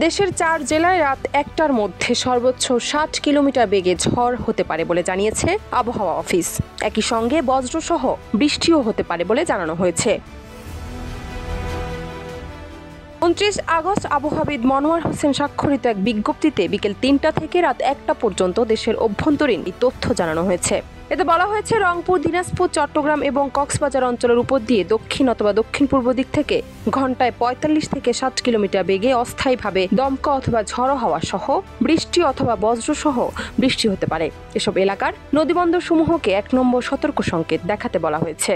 দেশের 4 জেলায় রাত 1টার মধ্যে সর্বোচ্চ 60 কিলোমিটার বেগে ঝড় হতে পারে বলে জানিয়েছে আবহাওয়া অফিস। একই সঙ্গে বজ্রসহ বৃষ্টিও হতে পারে বলে জানানো হয়েছে। 29 আগস্ট আবহাওয়াবিদ মনোয়ার হোসেন স্বাক্ষরিত এক বিজ্ঞপ্তিতে বিকেল 3টা থেকে রাত 1টা পর্যন্ত দেশের অভ্যন্তরীণ এই তথ্য জানানো হয়েছে। এতে বলা হয়েছে, রংপুর, দিনাজপুর, চট্টগ্রাম এবং কক্সবাজার অঞ্চলের উপর দিয়ে দক্ষিণ অথবা দক্ষিণ পূর্ব দিক থেকে ঘন্টায় 45 থেকে 60 কিলোমিটার বেগে অস্থায়ীভাবে দমকা অথবা ঝড়ো হাওয়া সহ বৃষ্টি অথবা বজ্রসহ বৃষ্টি হতে পারে। এসব এলাকার নদীবন্দর সমূহকে 1 নম্বর সতর্ক সংকেত দেখাতে বলা হয়েছে।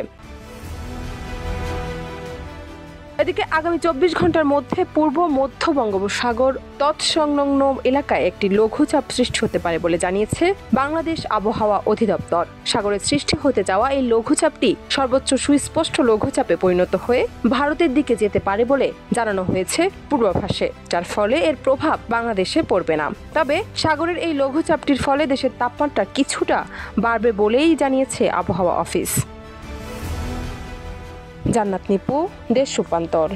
এদিকে আগামী 24 ঘন্টার মধ্যে পূর্ব মধ্য বঙ্গোপসাগর তৎসংলগ্ন এলাকায় একটি লঘুচাপ সৃষ্টি হতে পারে বলে জানিয়েছে বাংলাদেশ আবহাওয়া অধিদপ্তর। সাগরে সৃষ্টি হতে যাওয়া এই লঘুচাপটি সর্বোচ্চ সুস্পষ্ট লঘুচাপে পরিণত হয়ে ভারতের দিকে যেতে পারে বলে জানানো হয়েছে পূর্বাভাসে, যার ফলে এর প্রভাব বাংলাদেশে পড়বে না। তবে সাগরের এই লঘুচাপটির ফলে দেশের তাপমাত্রা কিছুটা বাড়বে বলেই জানিয়েছে আবহাওয়া অফিস। জান্নাত নিপু, দেশ রূপান্তর।